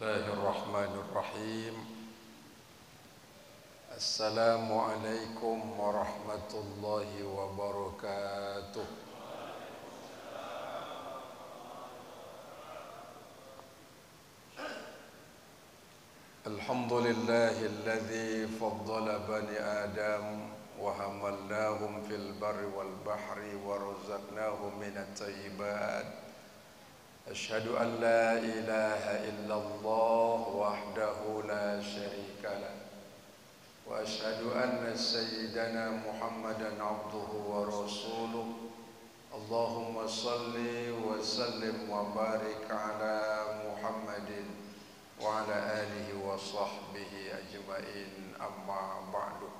Bismillahirrahmanirrahim. Assalamualaikum warahmatullahi wabarakatuh. Alhamdulillahilladzi faddala bani Adam wa hamalnahum fil barri wal bahri wa razaqnahum minat thayyibat. Asyhadu an la ilaha illallah wahdahu la syarika lah wa asyhadu anna sayyidana Muhammadan abduhu wa rasuluh. Allahumma salli wa sallim wa barik ala Muhammadin wa ala alihi wa sahbihi ajma'in, amma ba'du.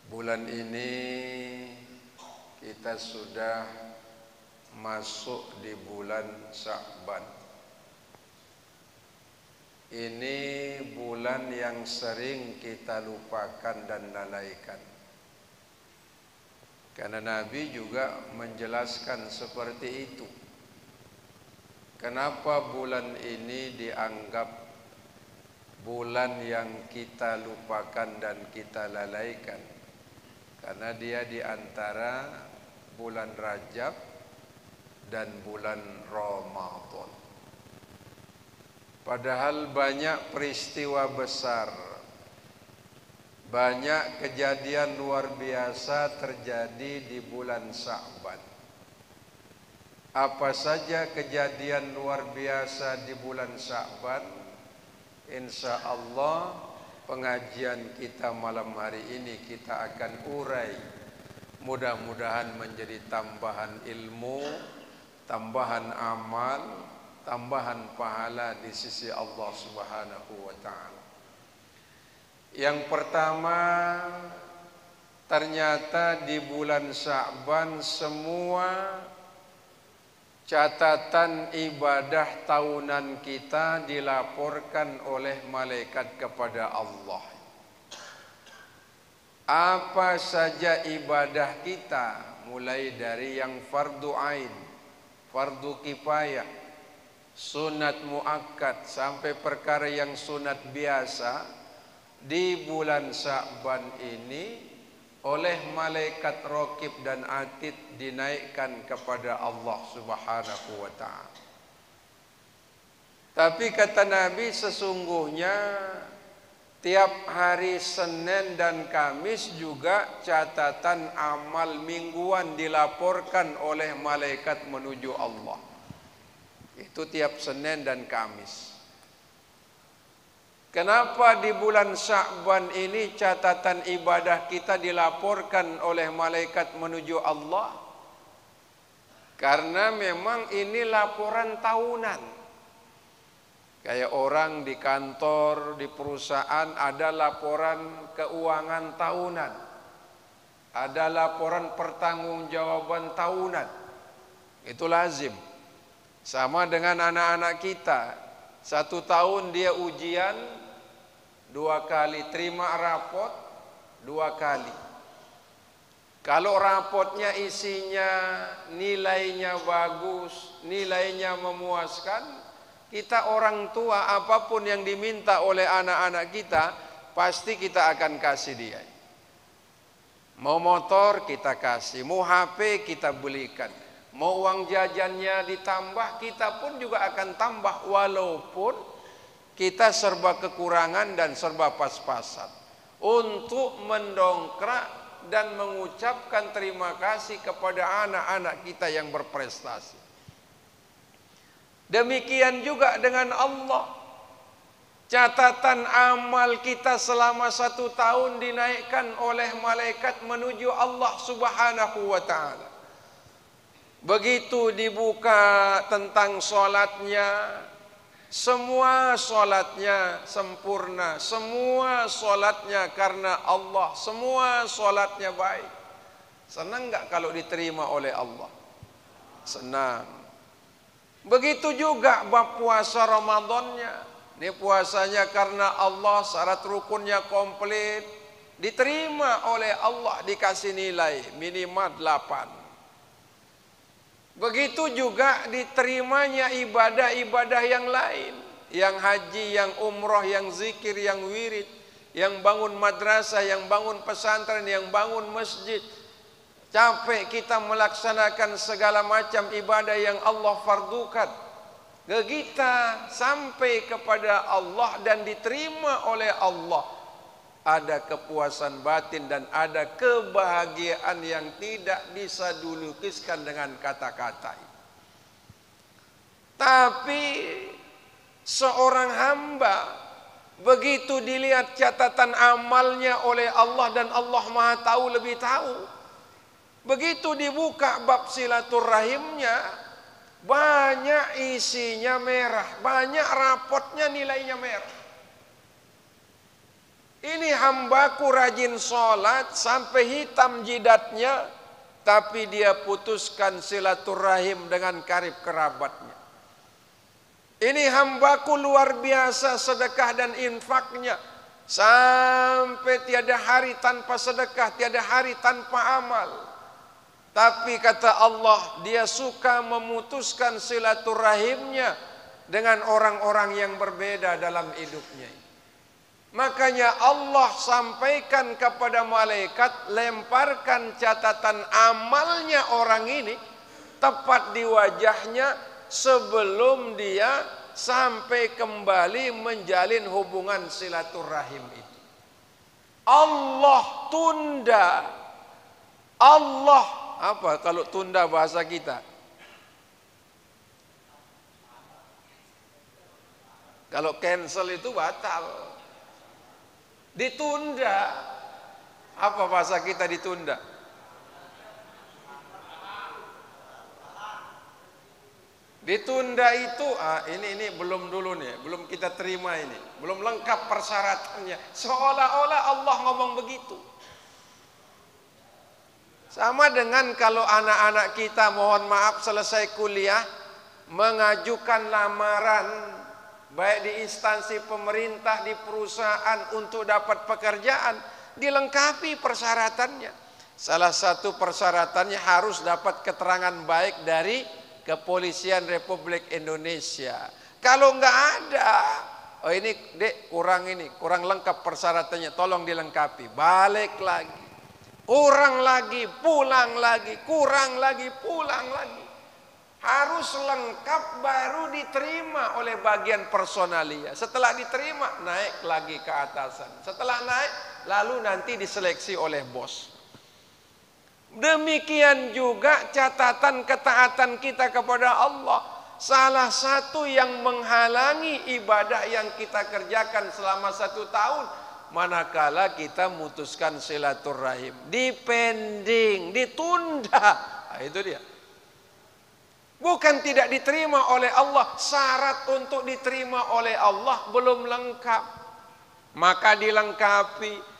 Bulan ini kita sudah masuk di bulan Sya'ban. Ini bulan yang sering kita lupakan dan lalaikan, karena Nabi juga menjelaskan seperti itu. Kenapa bulan ini dianggap bulan yang kita lupakan dan kita lalaikan? Karena dia di antara bulan Rajab dan bulan Ramadan. Padahal banyak peristiwa besar, banyak kejadian luar biasa terjadi di bulan Sya'ban. Apa saja kejadian luar biasa di bulan Sya'ban? Insya Allah pengajian kita malam hari ini kita akan urai. Mudah-mudahan menjadi tambahan ilmu, tambahan amal, tambahan pahala di sisi Allah Subhanahu wa ta'ala. Yang pertama, ternyata di bulan Sya'ban semua catatan ibadah tahunan kita dilaporkan oleh malaikat kepada Allah. Apa saja ibadah kita, mulai dari yang fardu ain, fardu kifayah, sunat muakkad, sampai perkara yang sunat biasa, di bulan Sya'ban ini oleh malaikat Raqib dan Atid dinaikkan kepada Allah Subhanahu wa ta'ala. Tapi kata Nabi, sesungguhnya tiap hari Senin dan Kamis juga catatan amal mingguan dilaporkan oleh malaikat menuju Allah. Itu tiap Senin dan Kamis. Kenapa di bulan Sya'ban ini catatan ibadah kita dilaporkan oleh malaikat menuju Allah? Karena memang ini laporan tahunan. Kayak orang di kantor, di perusahaan ada laporan keuangan tahunan, ada laporan pertanggungjawaban tahunan. Itu lazim. Sama dengan anak-anak kita, 1 tahun dia ujian 2 kali, terima rapot 2 kali. Kalau rapotnya isinya nilainya bagus, nilainya memuaskan, kita orang tua apapun yang diminta oleh anak-anak kita pasti kita akan kasih dia. Mau motor kita kasih, mau HP kita belikan, mau uang jajannya ditambah kita pun juga akan tambah, walaupun kita serba kekurangan dan serba pas-pasan, untuk mendongkrak dan mengucapkan terima kasih kepada anak-anak kita yang berprestasi. Demikian juga dengan Allah. Catatan amal kita selama 1 tahun dinaikkan oleh malaikat menuju Allah Subhanahu wa ta'ala. Begitu dibuka tentang sholatnya, semua sholatnya sempurna, semua sholatnya karena Allah, semua sholatnya baik. Senang gak kalau diterima oleh Allah? Senang. Begitu juga bab puasa Ramadannya. Ini puasanya karena Allah, syarat rukunnya komplit, diterima oleh Allah, dikasih nilai minimal 8. Begitu juga diterimanya ibadah-ibadah yang lain, yang haji, yang umroh, yang zikir, yang wirid, yang bangun madrasah, yang bangun pesantren, yang bangun masjid. Capek kita melaksanakan segala macam ibadah yang Allah fardukan. Kita sampai kepada Allah dan diterima oleh Allah. Ada kepuasan batin dan ada kebahagiaan yang tidak bisa dilukiskan dengan kata-kata. Tapi seorang hamba begitu dilihat catatan amalnya oleh Allah dan Allah Maha tahu lebih tahu. Begitu dibuka bab silaturahimnya, banyak isinya merah, banyak rapotnya nilainya merah. Ini hambaku rajin sholat sampai hitam jidatnya, tapi dia putuskan silaturahim dengan karib kerabatnya. Ini hambaku luar biasa sedekah dan infaknya, sampai tiada hari tanpa sedekah, tiada hari tanpa amal. Tapi kata Allah, dia suka memutuskan silaturahimnya dengan orang-orang yang berbeda dalam hidupnya. Makanya Allah sampaikan kepada malaikat, lemparkan catatan amalnya orang ini tepat di wajahnya sebelum dia sampai kembali menjalin hubungan silaturahim itu. Allah tunda. Allah apa kalau tunda bahasa kita? Kalau cancel itu batal. Ditunda. Apa bahasa kita ditunda? Ditunda itu ini belum dulu nih, belum kita terima ini, belum lengkap persyaratannya. Seolah-olah Allah ngomong begitu. Sama dengan kalau anak-anak kita mohon maaf selesai kuliah mengajukan lamaran baik di instansi pemerintah, di perusahaan untuk dapat pekerjaan, dilengkapi persyaratannya. Salah satu persyaratannya harus dapat keterangan baik dari Kepolisian Republik Indonesia. Kalau nggak ada, oh ini dek kurang lengkap persyaratannya, tolong dilengkapi. Balik lagi, kurang lagi, pulang lagi, kurang lagi, pulang lagi. Harus lengkap baru diterima oleh bagian personalia. Setelah diterima naik lagi ke atasan. Setelah naik lalu nanti diseleksi oleh bos. Demikian juga catatan ketaatan kita kepada Allah. Salah satu yang menghalangi ibadah yang kita kerjakan selama 1 tahun, manakala kita memutuskan silaturahim, dipending, ditunda. Itu dia. Bukan tidak diterima oleh Allah, syarat untuk diterima oleh Allah belum lengkap. Maka dilengkapi.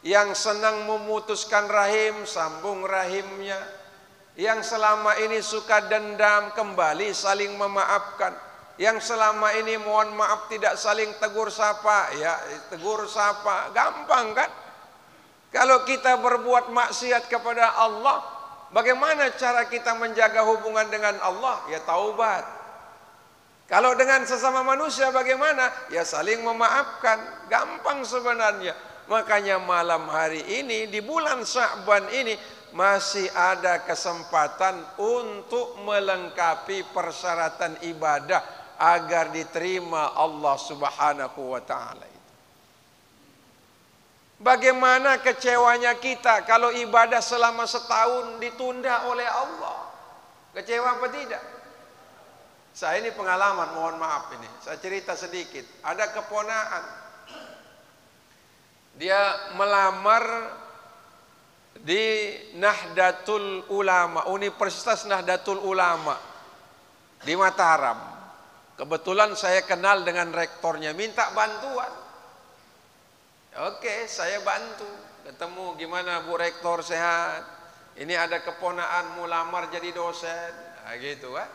Yang senang memutuskan rahim, sambung rahimnya. Yang selama ini suka dendam, kembali saling memaafkan. Yang selama ini mohon maaf tidak saling tegur sapa, ya tegur sapa, gampang kan? Kalau kita berbuat maksiat kepada Allah, bagaimana cara kita menjaga hubungan dengan Allah? Ya taubat. Kalau dengan sesama manusia bagaimana? Ya saling memaafkan. Gampang sebenarnya. Makanya malam hari ini di bulan Sya'ban ini masih ada kesempatan untuk melengkapi persyaratan ibadah agar diterima Allah Subhanahu wa taala. Bagaimana kecewanya kita kalau ibadah selama setahun ditunda oleh Allah? Kecewa apa tidak? Saya ini pengalaman, mohon maaf ini. Saya cerita sedikit. Ada keponakan. Dia melamar di Nahdlatul Ulama, Universitas Nahdlatul Ulama di Mataram. Kebetulan saya kenal dengan rektornya, minta bantuan. Oke, saya bantu. Ketemu, gimana Bu Rektor, sehat? Ini ada keponaan mau lamar jadi dosen. Nah, gitu kan.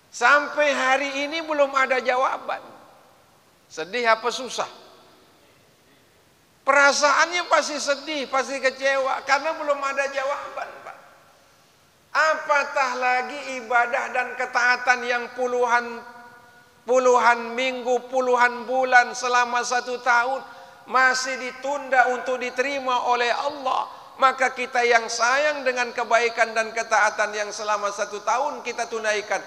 Sampai hari ini belum ada jawaban. Sedih apa susah? Perasaannya pasti sedih, pasti kecewa karena belum ada jawaban, Pak. Apatah lagi ibadah dan ketaatan yang puluhan minggu, puluhan bulan selama 1 tahun masih ditunda untuk diterima oleh Allah. Maka kita yang sayang dengan kebaikan dan ketaatan yang selama 1 tahun kita tunaikan,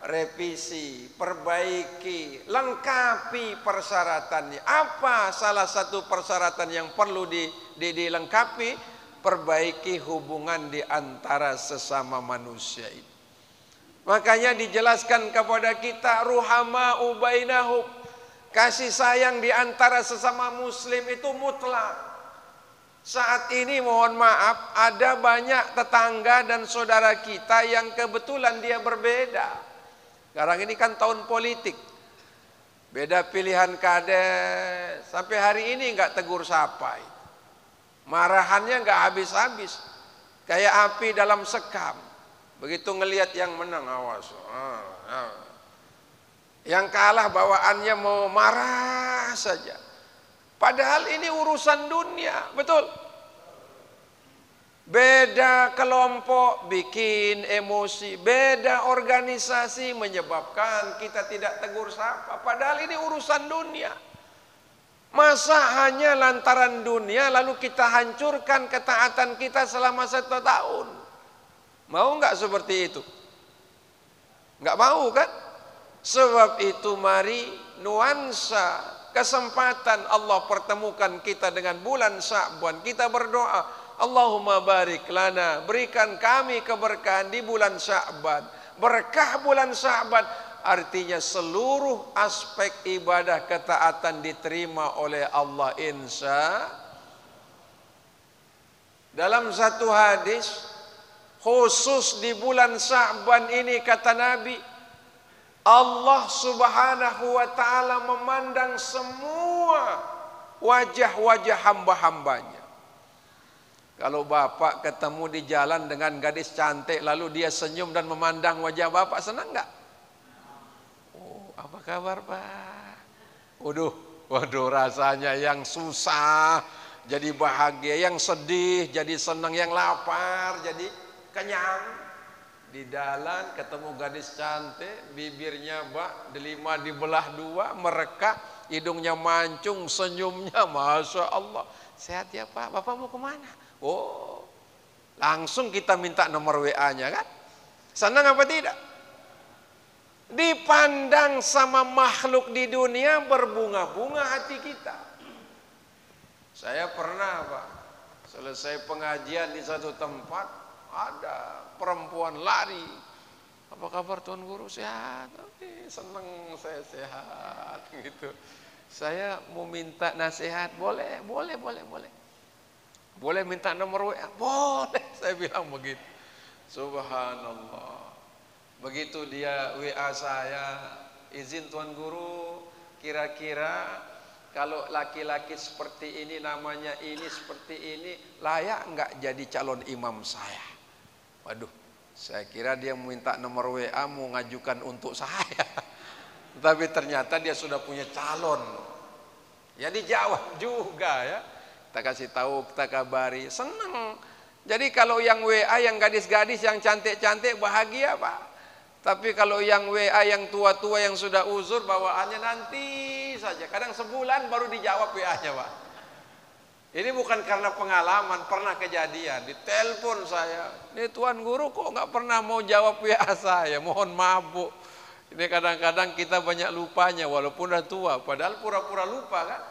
revisi, perbaiki, lengkapi persyaratannya. Apa salah satu persyaratan yang perlu dilengkapi? Perbaiki hubungan di antara sesama manusia itu. Makanya dijelaskan kepada kita, ruhama'u bainahum, kasih sayang di antara sesama muslim itu mutlak. Saat ini mohon maaf, ada banyak tetangga dan saudara kita yang kebetulan dia berbeda. Sekarang ini kan tahun politik, beda pilihan kades, sampai hari ini nggak tegur sapa. Marahannya nggak habis-habis, kayak api dalam sekam. Begitu ngelihat yang menang, awas. Yang kalah bawaannya mau marah saja. Padahal ini urusan dunia, betul? Beda kelompok bikin emosi, beda organisasi menyebabkan kita tidak tegur sapa. Padahal ini urusan dunia. Masa hanya lantaran dunia lalu kita hancurkan ketaatan kita selama 1 tahun? Mau nggak seperti itu? Nggak mau kan? Sebab itu mari nuansa kesempatan Allah pertemukan kita dengan bulan Sya'ban, kita berdoa, Allahumma barik lana, berikan kami keberkahan di bulan Sya'ban. Berkah bulan Sya'ban artinya seluruh aspek ibadah ketaatan diterima oleh Allah insya. Dalam satu hadis khusus di bulan Sya'ban ini kata Nabi, Allah subhanahu wa ta'ala memandang semua wajah-wajah hamba-hambanya. Kalau bapak ketemu di jalan dengan gadis cantik lalu dia senyum dan memandang wajah bapak, senang enggak? Apa kabar Pak? Waduh rasanya yang susah jadi bahagia, yang sedih jadi senang, yang lapar jadi kenyang. Di jalan ketemu gadis cantik, bibirnya delima dibelah 2, merekah, hidungnya mancung, senyumnya Masya Allah. Sehat ya Pak, Bapak mau kemana? Oh, langsung kita minta nomor WA-nya kan? Senang apa tidak? Dipandang sama makhluk di dunia berbunga-bunga hati kita. Saya pernah Pak, selesai pengajian di satu tempat, ada perempuan lari. Apa kabar Tuan Guru? Sehat? Senang saya sehat gitu. Saya mau minta nasihat, boleh. Boleh minta nomor WA? Boleh, saya bilang begitu. Subhanallah. Begitu dia WA saya, izin Tuan Guru, kira-kira kalau laki-laki seperti ini, namanya ini, seperti ini, layak enggak jadi calon imam saya? Waduh, saya kira dia minta nomor WA mau ngajukan untuk saya. Tapi ternyata dia sudah punya calon. Ya dijawab juga ya. Kita kasih tahu, kita kabari, senang. Jadi kalau yang WA, yang gadis-gadis, yang cantik-cantik bahagia Pak. Tapi kalau yang WA yang tua-tua yang sudah uzur, bawaannya nanti saja. Kadang sebulan baru dijawab WA-nya Pak. Ini bukan karena pengalaman, pernah kejadian. Ditelepon saya, ini Tuan Guru kok nggak pernah mau jawab WA saya, mohon maaf Bu. Ini kadang-kadang kita banyak lupanya walaupun udah tua, padahal pura-pura lupa kan.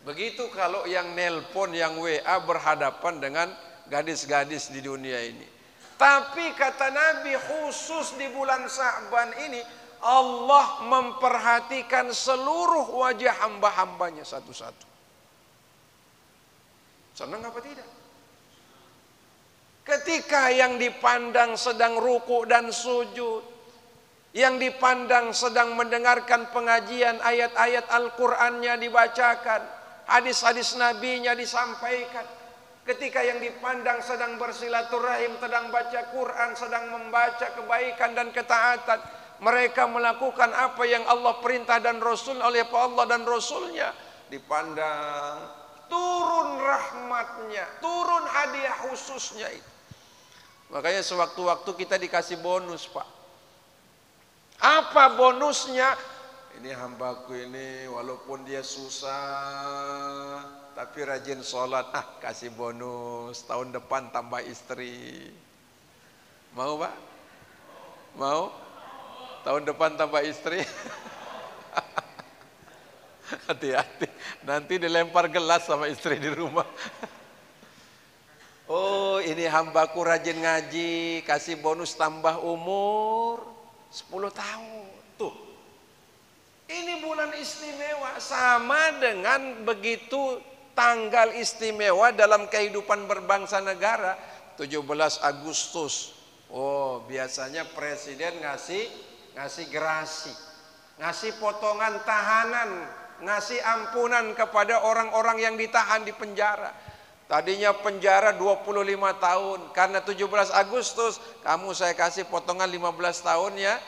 Begitu kalau yang nelpon, yang WA berhadapan dengan gadis-gadis di dunia ini. Tapi kata Nabi khusus di bulan Sya'ban ini Allah memperhatikan seluruh wajah hamba-hambanya satu-satu. Senang apa tidak? Ketika yang dipandang sedang ruku dan sujud, yang dipandang sedang mendengarkan pengajian ayat-ayat Al-Qur'annya dibacakan, hadis-hadis Nabi-nya disampaikan. Ketika yang dipandang sedang bersilaturahim, sedang baca Quran, sedang membaca kebaikan dan ketaatan, mereka melakukan apa yang Allah perintah dan Rasul oleh Allah dan Rasulnya, dipandang turun rahmatnya, turun hadiah khususnya itu. Makanya sewaktu-waktu kita dikasih bonus, Pak. Apa bonusnya? Ini hambaku ini walaupun dia susah tapi rajin sholat, kasih bonus, tahun depan tambah istri. Mau, Pak? Mau? Tahun depan tambah istri? Hati-hati, nanti dilempar gelas sama istri di rumah. Oh, ini hambaku rajin ngaji, kasih bonus tambah umur 10 tahun. Tuh, ini bulan istimewa. Sama dengan begitu tanggal istimewa dalam kehidupan berbangsa negara, 17 Agustus. Oh, biasanya presiden ngasih gerasi, ngasih potongan tahanan, ngasih ampunan kepada orang-orang yang ditahan di penjara. Tadinya penjara 25 tahun, karena 17 Agustus kamu saya kasih potongan 15 tahun ya,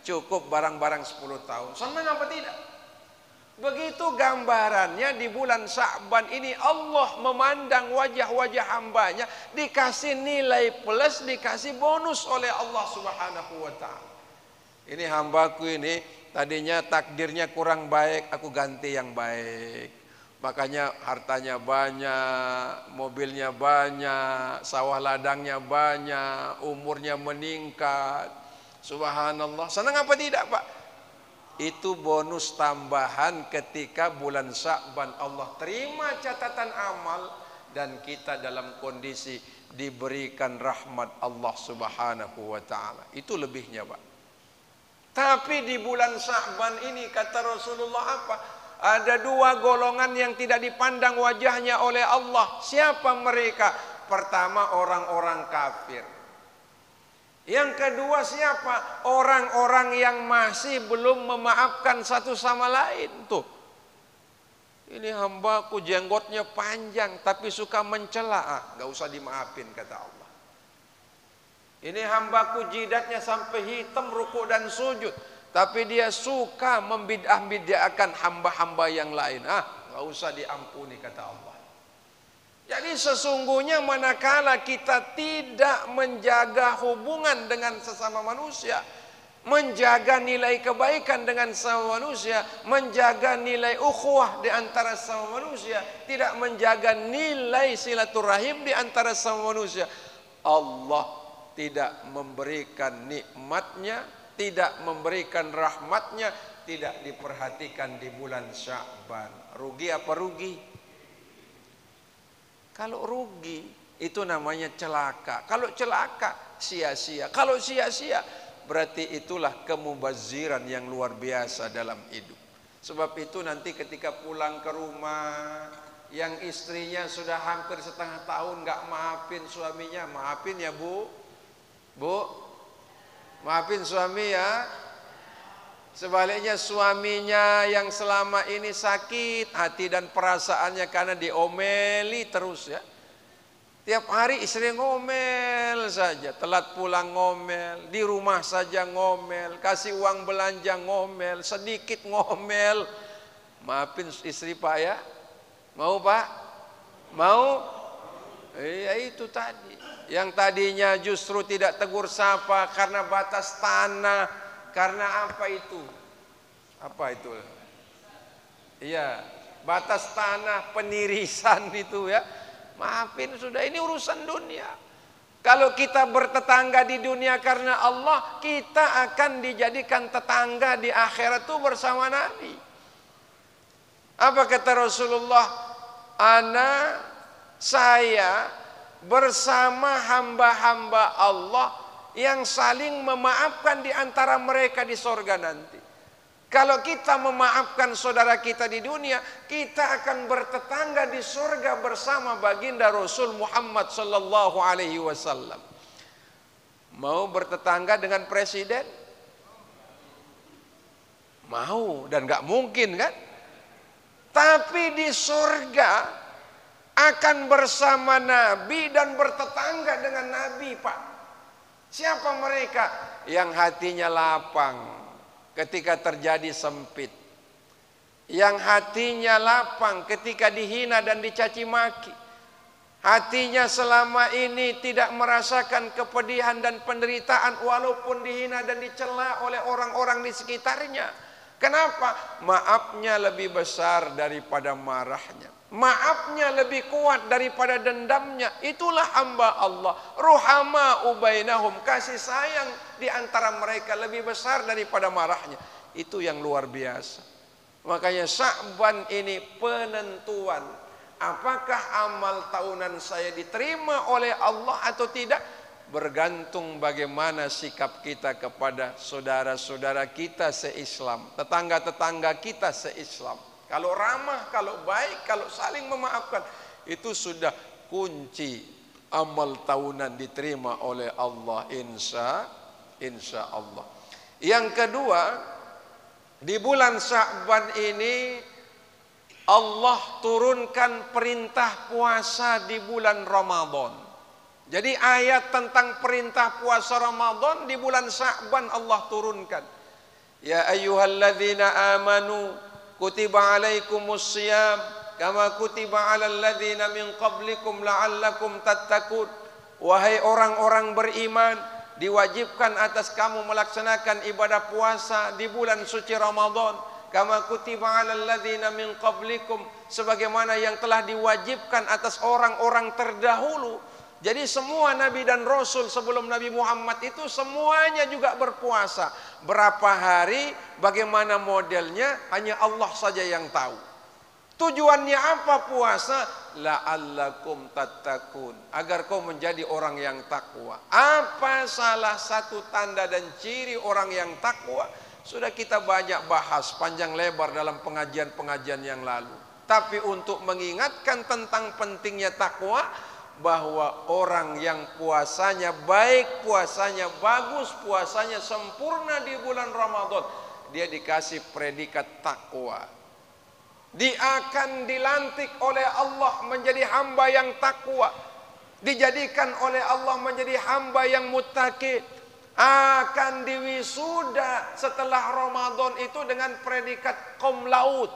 cukup barang-barang 10 tahun. Senang apa tidak? Begitu gambarannya di bulan Sya'ban ini, Allah memandang wajah-wajah hambanya, dikasih nilai plus, dikasih bonus oleh Allah Subhanahu wa ta'ala. Ini hambaku ini tadinya takdirnya kurang baik, aku ganti yang baik. Makanya hartanya banyak, mobilnya banyak, sawah ladangnya banyak, umurnya meningkat. Subhanallah. Senang apa tidak, Pak? Itu bonus tambahan ketika bulan Sya'ban. Allah terima catatan amal dan kita dalam kondisi diberikan rahmat Allah Subhanahu wa ta'ala. Itu lebihnya, Pak. Tapi di bulan Sya'ban ini kata Rasulullah apa? Ada dua golongan yang tidak dipandang wajahnya oleh Allah. Siapa mereka? Pertama, orang-orang kafir. Yang kedua siapa? Orang-orang yang masih belum memaafkan satu sama lain. Tuh, ini hambaku jenggotnya panjang tapi suka mencela. Gak usah dimaafin kata Allah. Ini hambaku jidatnya sampai hitam rukuk dan sujud, tapi dia suka membid'ah-bid'ahkan hamba-hamba yang lain. Gak usah diampuni kata Allah. Jadi sesungguhnya manakala kita tidak menjaga hubungan dengan sesama manusia, menjaga nilai kebaikan dengan sesama manusia, menjaga nilai ukhuwah di antara sesama manusia, tidak menjaga nilai silaturahim di antara sesama manusia, Allah tidak memberikan nikmatnya, tidak memberikan rahmatnya, tidak diperhatikan di bulan Sya'ban. Rugi apa rugi? Kalau rugi itu namanya celaka. Kalau celaka sia-sia. Kalau sia-sia berarti itulah kemubaziran yang luar biasa dalam hidup. Sebab itu nanti ketika pulang ke rumah, yang istrinya sudah hampir setengah tahun gak maafin suaminya, maafin ya Bu, maafin suami ya. Sebaliknya suaminya yang selama ini sakit hati dan perasaannya karena diomeli terus ya. Tiap hari istri ngomel saja, telat pulang ngomel, di rumah saja ngomel, kasih uang belanja ngomel, sedikit ngomel. Maafin istri Pak ya. Mau Pak? Mau? Ya itu tadi. Yang tadinya justru tidak tegur sapa karena batas tanah. Karena apa itu? Apa itu? Iya, batas tanah, penirisan itu ya. Maafin sudah, ini urusan dunia. Kalau kita bertetangga di dunia karena Allah, kita akan dijadikan tetangga di akhirat itu bersama Nabi. Apa kata Rasulullah? Saya bersama hamba-hamba Allah yang saling memaafkan di antara mereka di sorga nanti. Kalau kita memaafkan saudara kita di dunia, kita akan bertetangga di sorga bersama baginda Rasul Muhammad sallallahu alaihi wasallam. Mau bertetangga dengan presiden? Mau, dan gak mungkin kan? Tapi di sorga akan bersama Nabi dan bertetangga dengan Nabi, Pak. Siapa mereka? Yang hatinya lapang ketika terjadi sempit, yang hatinya lapang ketika dihina dan dicaci maki, Hatinya selama ini tidak merasakan kepedihan dan penderitaan walaupun dihina dan dicela oleh orang-orang di sekitarnya. Kenapa? Maafnya lebih besar daripada marahnya. Maafnya lebih kuat daripada dendamnya. Itulah hamba Allah. Ruhama ubainahum, kasih sayang di antara mereka lebih besar daripada marahnya. Itu yang luar biasa. Makanya Sya'ban ini penentuan apakah amal tahunan saya diterima oleh Allah atau tidak, bergantung bagaimana sikap kita kepada saudara-saudara kita se-Islam, tetangga-tetangga kita se-Islam. Kalau ramah, kalau baik, kalau saling memaafkan, itu sudah kunci amal tahunan diterima oleh Allah, insya Allah. Yang kedua, di bulan Sya'ban ini Allah turunkan perintah puasa di bulan Ramadan. Jadi ayat tentang perintah puasa Ramadan di bulan Sya'ban Allah turunkan. Ya ayyuhalladzina amanu kutiba alaikumus syiyam kama kutiba alal ladzina min qablikum la'allakum tattaqun. Wahai orang-orang beriman, diwajibkan atas kamu melaksanakan ibadah puasa di bulan suci Ramadan kama kutiba alal ladzina min qablikum, sebagaimana yang telah diwajibkan atas orang-orang terdahulu. Jadi semua nabi dan rasul sebelum Nabi Muhammad itu semuanya juga berpuasa. Berapa hari, bagaimana modelnya, hanya Allah saja yang tahu. Tujuannya apa puasa? La'allakum tattaqun, agar kau menjadi orang yang takwa. Apa salah satu tanda dan ciri orang yang takwa? Sudah kita banyak bahas panjang lebar dalam pengajian-pengajian yang lalu. Tapi untuk mengingatkan tentang pentingnya takwa, bahwa orang yang puasanya baik, puasanya bagus, puasanya sempurna di bulan Ramadan, dia dikasih predikat takwa. Dia akan dilantik oleh Allah menjadi hamba yang takwa, dijadikan oleh Allah menjadi hamba yang muttaqi, akan diwisuda setelah Ramadan itu dengan predikat qom laut.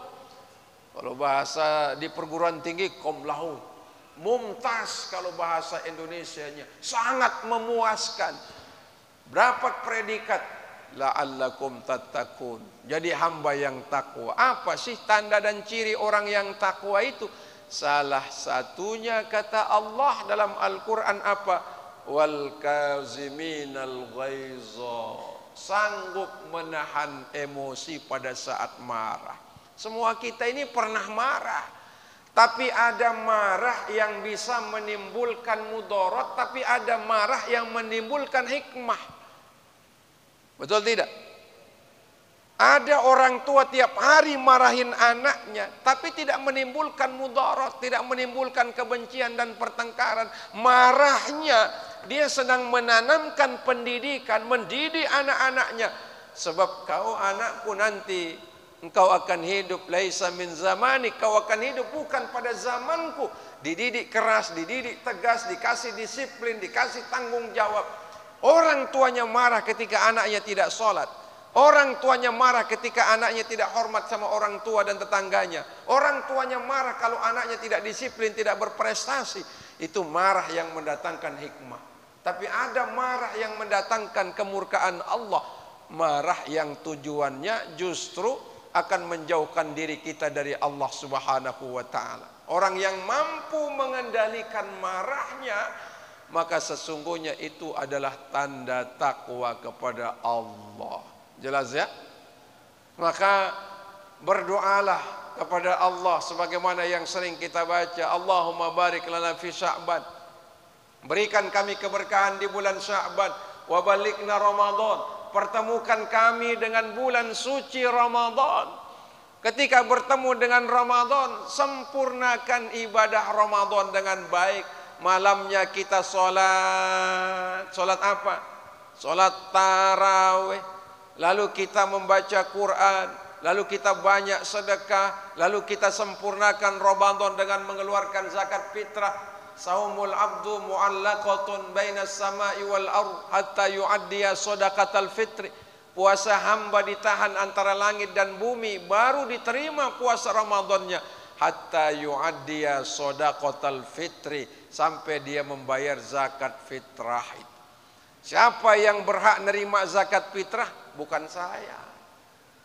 Kalau bahasa di perguruan tinggi qom laut, mumtaz kalau bahasa Indonesianya, sangat memuaskan. Dapat predikat la'allakum tattaqun, jadi hamba yang takwa. Apa sih tanda dan ciri orang yang takwa itu? Salah satunya kata Allah dalam Al-Quran apa? Wal kaziminal ghaiza, sanggup menahan emosi pada saat marah. Semua kita ini pernah marah, tapi ada marah yang bisa menimbulkan mudarat, tapi ada marah yang menimbulkan hikmah. Betul tidak? Ada orang tua tiap hari marahin anaknya, tapi tidak menimbulkan mudarat, tidak menimbulkan kebencian dan pertengkaran. Marahnya dia sedang menanamkan pendidikan, mendidik anak-anaknya. Sebab kau anakku nanti, engkau akan hidup laisa min zamani, kau akan hidup bukan pada zamanku. Dididik keras, dididik tegas, dikasih disiplin, dikasih tanggung jawab. Orang tuanya marah ketika anaknya tidak sholat. Orang tuanya marah ketika anaknya tidak hormat sama orang tua dan tetangganya. Orang tuanya marah kalau anaknya tidak disiplin, tidak berprestasi. Itu marah yang mendatangkan hikmah. Tapi ada marah yang mendatangkan kemurkaan Allah. Marah yang tujuannya justru akan menjauhkan diri kita dari Allah Subhanahu wa ta'ala. Orang yang mampu mengendalikan marahnya, maka sesungguhnya itu adalah tanda takwa kepada Allah. Jelas ya? Maka berdoalah kepada Allah sebagaimana yang sering kita baca, Allahumma barik lana fi Sya'ban, berikan kami keberkahan di bulan Sya'ban, wa balikna Ramadan, pertemukan kami dengan bulan suci Ramadan. Ketika bertemu dengan Ramadan, sempurnakan ibadah Ramadan dengan baik. Malamnya kita sholat. Sholat apa? Sholat tarawih. Lalu kita membaca Quran. Lalu kita banyak sedekah. Lalu kita sempurnakan Ramadan dengan mengeluarkan zakat fitrah. Saumul abdu mu'allaqatun bainas sama'i wal ardh hatta yu'addiya shadaqatal fitri. Puasa hamba ditahan antara langit dan bumi, baru diterima puasa Ramadannya. hatta yu'addiya shadaqatal fitri, sampai dia membayar zakat fitrah itu. Siapa yang berhak nerima zakat fitrah? Bukan saya.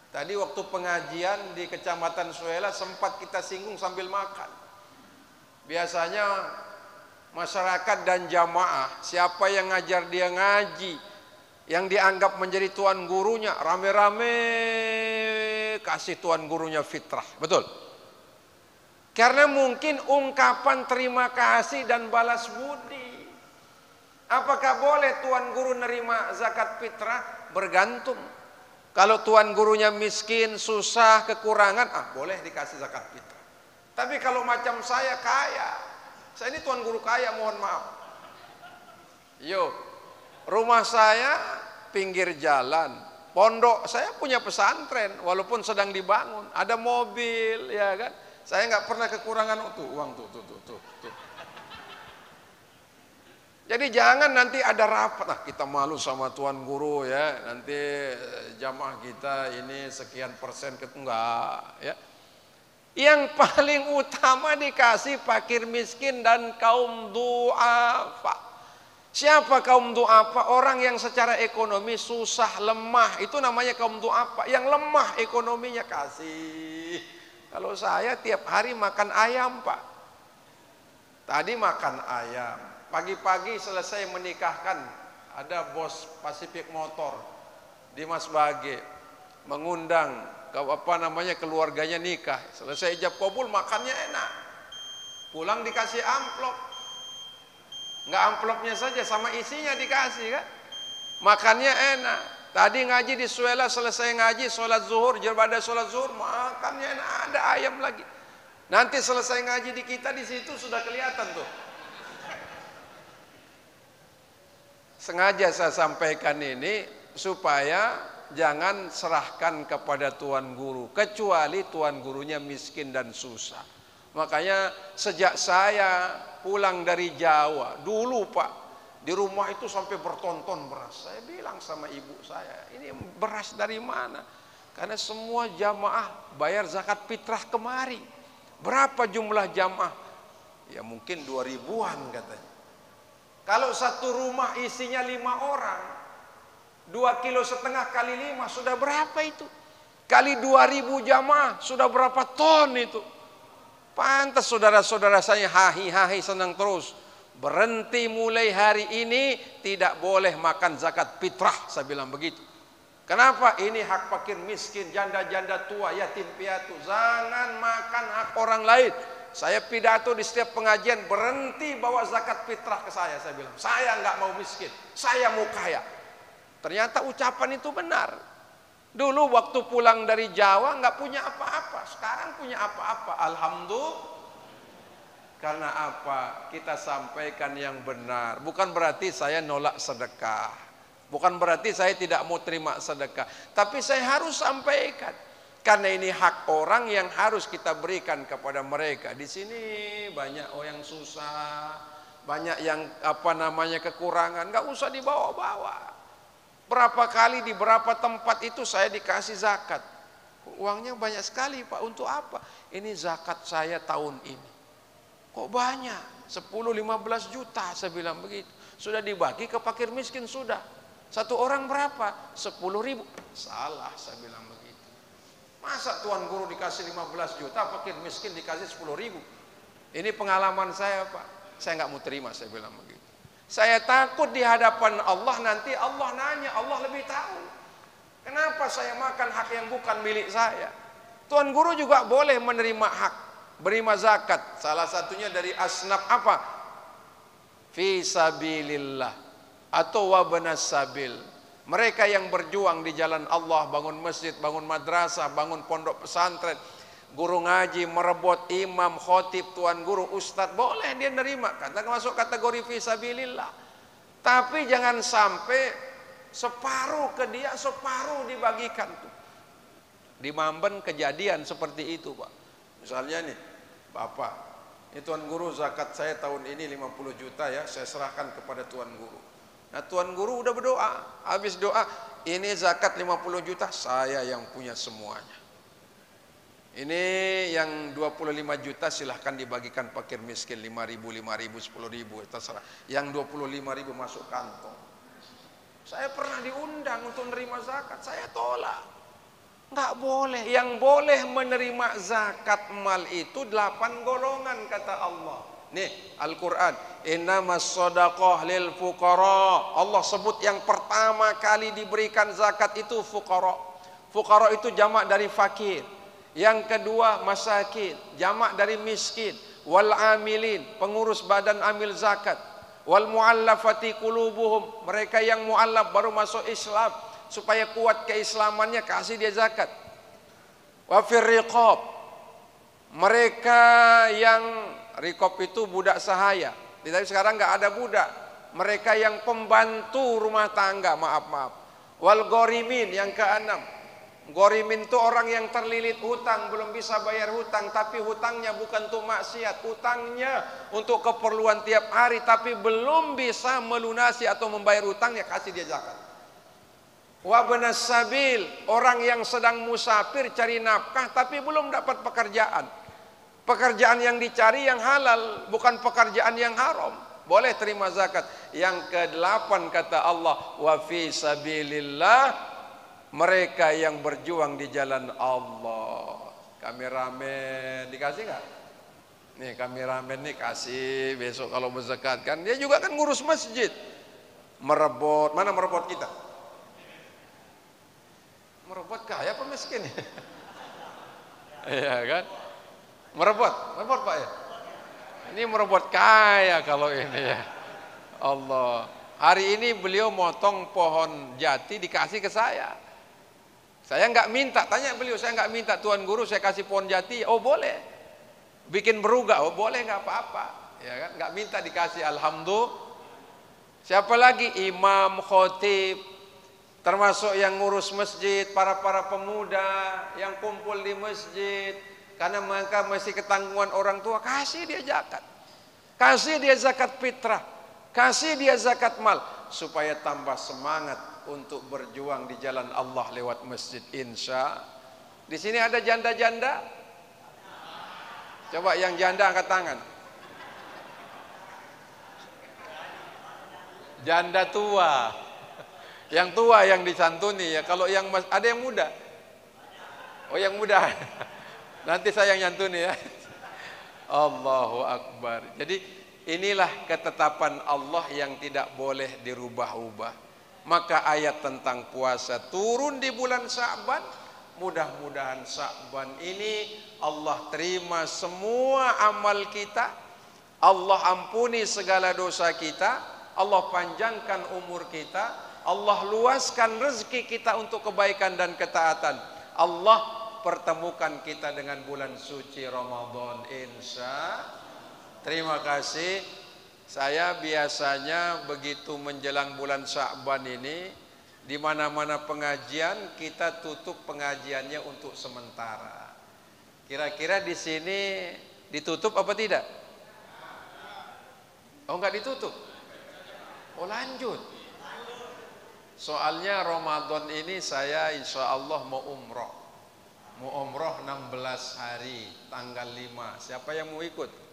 Tadi waktu pengajian di Kecamatan Suela sempat kita singgung sambil makan. Biasanya masyarakat dan jamaah, siapa yang ngajar dia ngaji, yang dianggap menjadi tuan gurunya, rame-rame kasih tuan gurunya fitrah. Betul? Karena mungkin ungkapan terima kasih dan balas budi. Apakah boleh tuan guru nerima zakat fitrah? Bergantung. Kalau tuan gurunya miskin, susah, kekurangan, boleh dikasih zakat fitrah. Tapi kalau macam saya kaya, saya ini tuan guru kaya, mohon maaf. Rumah saya pinggir jalan, pondok saya punya pesantren, walaupun sedang dibangun, ada mobil, ya kan. Saya nggak pernah kekurangan uang tuh. Jadi jangan nanti ada rapat, kita malu sama tuan guru ya, nanti jamaah kita ini sekian persen, enggak ya. Yang paling utama dikasih fakir miskin dan kaum du'afa. Siapa kaum du'afa? Orang yang secara ekonomi susah, lemah, itu namanya kaum du'afa. Yang lemah ekonominya kasih. Kalau saya tiap hari makan ayam, Pak. Tadi makan ayam. Pagi-pagi selesai menikahkan, ada bos Pacific Motor di Mas Bage mengundang keluarganya nikah. Selesai ijab kabul, makannya enak. Pulang dikasih amplop. Enggak amplopnya saja, sama isinya dikasih kan. Makannya enak. Tadi ngaji di Suela, selesai ngaji sholat zuhur, pada sholat zuhur makannya enak, ada ayam lagi. Nanti selesai ngaji di kita, di situ sudah kelihatan tuh. Sengaja saya sampaikan ini supaya jangan serahkan kepada tuan guru, kecuali tuan gurunya miskin dan susah. Makanya sejak saya pulang dari Jawa, dulu Pak, di rumah itu sampai bertonton beras. Saya bilang sama ibu saya, ini beras dari mana? Karena semua jamaah bayar zakat fitrah kemari. Berapa jumlah jamaah? Ya mungkin 2000-an katanya. Kalau satu rumah isinya 5 orang, 2,5 kilo kali 5 sudah berapa itu? Kali 2000 jamaah sudah berapa ton itu? Pantas saudara-saudara saya hahi-hahi senang terus. Berhenti mulai hari ini tidak boleh makan zakat fitrah, saya bilang begitu. Kenapa? Ini hak fakir miskin, janda-janda tua, yatim piatu. Jangan makan hak orang lain. Saya pidato di setiap pengajian, berhenti bawa zakat fitrah ke saya bilang. Saya nggak mau miskin, saya mau kaya. Ternyata ucapan itu benar. Dulu waktu pulang dari Jawa nggak punya apa-apa, sekarang punya apa-apa. Alhamdulillah. Karena apa? Kita sampaikan yang benar. Bukan berarti saya nolak sedekah, bukan berarti saya tidak mau terima sedekah, tapi saya harus sampaikan. Karena ini hak orang yang harus kita berikan kepada mereka. Di sini banyak orang yang susah, banyak yang kekurangan, nggak usah dibawa-bawa. Berapa kali di berapa tempat itu saya dikasih zakat. Uangnya banyak sekali Pak, untuk apa? Ini zakat saya tahun ini. Kok banyak? 10-15 juta, saya bilang begitu. Sudah dibagi ke fakir miskin sudah. Satu orang berapa? 10.000. Salah, saya bilang begitu. Masa tuan guru dikasih 15 juta, fakir miskin dikasih 10.000? Ini pengalaman saya Pak. Saya nggak mau terima, saya bilang begitu. Saya takut di hadapan Allah nanti Allah nanya, Allah lebih tahu. Kenapa saya makan hak yang bukan milik saya? Tuan guru juga boleh menerima hak, menerima zakat. Salah satunya dari asnaf apa? Fi sabilillah atau wabnas sabil. Mereka yang berjuang di jalan Allah, bangun masjid, bangun madrasah, bangun pondok pesantren, guru ngaji, merebut imam, khotib, tuan guru, ustadz, boleh dia nerima, kata masuk kategori fisabilillah. Tapi jangan sampai separuh ke dia, separuh dibagikan tuh. Di Mamben kejadian seperti itu Pak. Misalnya nih, Bapak, ini tuan guru zakat saya tahun ini 50 juta ya, saya serahkan kepada tuan guru. Nah tuan guru udah berdoa, habis doa, ini zakat 50 juta saya yang punya semuanya. Ini yang 25 juta silahkan dibagikan fakir miskin, 5.000, 5.000, 10.000, terserah. Yang 25.000 masuk kantong. Saya pernah diundang untuk menerima zakat, saya tolak. Enggak boleh. Yang boleh menerima zakat mal itu 8 golongan kata Allah. Nih Al-Quran, innamas shadaqah lil fuqara. Allah sebut yang pertama kali diberikan zakat itu fuqara. Fuqara itu jamak dari fakir. Yang kedua masakin, jamak dari miskin. Wal amilin, pengurus badan amil zakat. Wal muallafati qulubuhum, mereka yang muallaf baru masuk Islam, supaya kuat keislamannya kasih dia zakat. Wa fir riqab, mereka yang riqab itu budak sahaya. Tapi sekarang nggak ada budak. Mereka yang pembantu rumah tangga, maaf. Wal ghorimin, yang keenam. Ghorimin itu orang yang terlilit hutang, belum bisa bayar hutang, tapi hutangnya bukan untuk maksiat, hutangnya untuk keperluan tiap hari, tapi belum bisa melunasi atau membayar hutangnya, kasih dia zakat. Wa banas sabil, orang yang sedang musafir cari nafkah tapi belum dapat pekerjaan. Pekerjaan yang dicari yang halal, bukan pekerjaan yang haram, boleh terima zakat. Yang ke-8 kata Allah, wa fi sabilillah, mereka yang berjuang di jalan Allah. Kameramen dikasih nggak? Nih kameramen nih kasih besok kalau berzakat kan. Dia juga kan ngurus masjid. Merebut, mana merebut kita? Merebut kaya apa miskin? Iya kan? Merebut Pak ya. Ini merebut kaya kalau ini ya. Allah. Hari ini beliau motong pohon jati dikasih ke saya. Saya nggak minta, tanya beliau, saya nggak minta Tuan Guru saya kasih pohon jati. Oh boleh. Bikin berugak, oh boleh, nggak apa-apa. Ya kan? Nggak minta dikasih, alhamdulillah. Siapa lagi? Imam, khotib, termasuk yang ngurus masjid, para pemuda yang kumpul di masjid, karena mereka masih ketanggungan orang tua, kasih dia zakat, kasih dia zakat fitrah, kasih dia zakat mal, supaya tambah semangat untuk berjuang di jalan Allah lewat masjid. Insya. Di sini ada janda-janda? Coba yang janda angkat tangan. Janda tua. Yang tua yang disantuni ya. Kalau yang ada yang muda? Oh yang muda. Nanti saya yang nyantuni ya. Allahu Akbar. Jadi inilah ketetapan Allah yang tidak boleh dirubah-ubah. Maka ayat tentang puasa turun di bulan Sya'ban. Mudah-mudahan Sya'ban ini Allah terima semua amal kita, Allah ampuni segala dosa kita, Allah panjangkan umur kita, Allah luaskan rezeki kita untuk kebaikan dan ketaatan. Allah pertemukan kita dengan bulan suci Ramadan, insya. Terima kasih. Saya biasanya begitu menjelang bulan Sya'ban ini, di mana-mana pengajian kita tutup pengajiannya untuk sementara. Kira-kira di sini ditutup apa tidak? Oh enggak ditutup. Oh lanjut. Soalnya Ramadan ini saya insya Allah mau umroh. Mau umroh 16 hari, tanggal 5. Siapa yang mau ikut?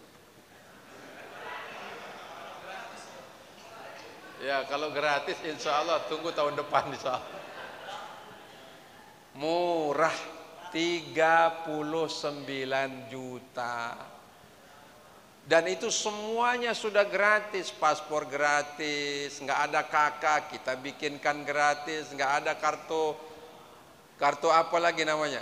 Ya kalau gratis insya Allah tunggu tahun depan insya Allah. Murah 39 juta. Dan itu semuanya sudah gratis, paspor gratis, nggak ada kakak kita bikinkan gratis, nggak ada kartu apa lagi namanya?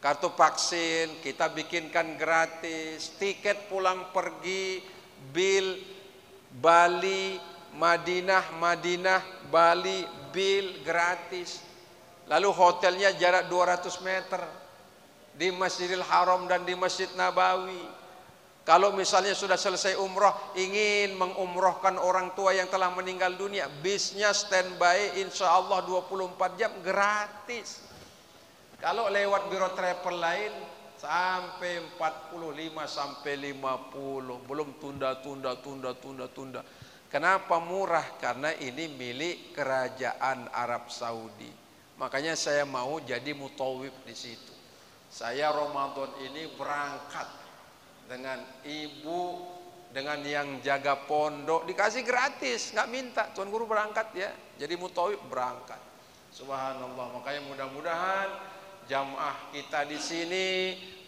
Kartu vaksin kita bikinkan gratis, tiket pulang pergi, bil Bali Madinah, Bali, bil gratis. Lalu hotelnya jarak 200 meter di Masjidil Haram dan di Masjid Nabawi. Kalau misalnya sudah selesai umroh, ingin mengumrohkan orang tua yang telah meninggal dunia, bisnya standby insya Allah 24 jam gratis. Kalau lewat biro travel lain sampai 45 sampai 50, belum tunda. Kenapa murah? Karena ini milik kerajaan Arab Saudi. Makanya saya mau jadi mutawif di situ. Saya Ramadan ini berangkat dengan ibu, dengan yang jaga pondok, dikasih gratis, nggak minta. Tuan Guru berangkat ya, jadi mutawib berangkat. Subhanallah. Makanya mudah-mudahan jamaah kita di sini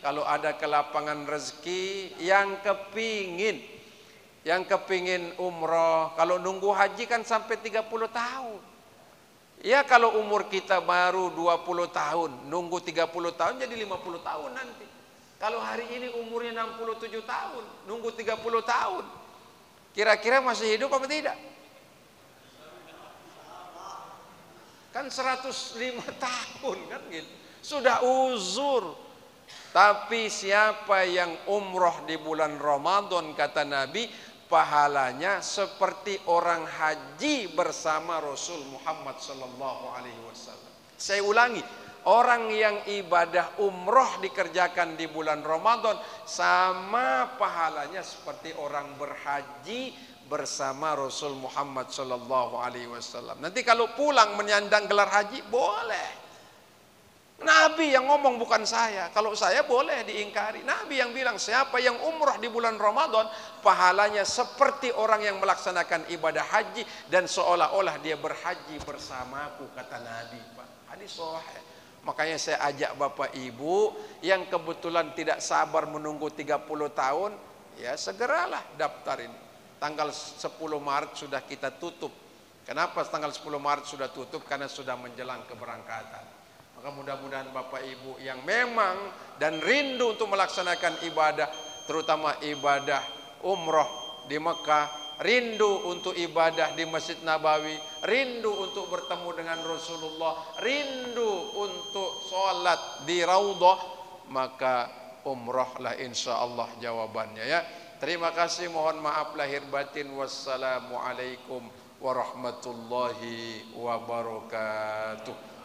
kalau ada kelapangan rezeki yang kepingin umroh, kalau nunggu haji kan sampai 30 tahun. Ya kalau umur kita baru 20 tahun, nunggu 30 tahun jadi 50 tahun nanti. Kalau hari ini umurnya 67 tahun, nunggu 30 tahun. Kira-kira masih hidup apa tidak? Kan 105 tahun kan gitu. Sudah uzur. Tapi siapa yang umroh di bulan Ramadan, kata Nabi, pahalanya seperti orang haji bersama Rasul Muhammad sallallahu alaihi wasallam. Saya ulangi, orang yang ibadah umroh dikerjakan di bulan Ramadan sama pahalanya seperti orang berhaji bersama Rasul Muhammad sallallahu alaihi wasallam. Nanti kalau pulang menyandang gelar haji boleh. Nabi yang ngomong, bukan saya. Kalau saya boleh diingkari. Nabi yang bilang siapa yang umrah di bulan Ramadan pahalanya seperti orang yang melaksanakan ibadah haji dan seolah-olah dia berhaji bersamaku, kata Nabi, Pak. Hadis sahih. Makanya saya ajak Bapak Ibu yang kebetulan tidak sabar menunggu 30 tahun, ya segeralah daftar ini. Tanggal 10 Maret sudah kita tutup. Kenapa tanggal 10 Maret sudah tutup? Karena sudah menjelang keberangkatan. Maka mudah-mudahan Bapak Ibu yang memang dan rindu untuk melaksanakan ibadah, terutama ibadah umroh di Mekah, rindu untuk ibadah di Masjid Nabawi, rindu untuk bertemu dengan Rasulullah, rindu untuk sholat di Raudhah, maka umrohlah insya Allah jawabannya ya. Terima kasih, mohon maaf lahir batin. Wassalamualaikum warahmatullahi wabarakatuh.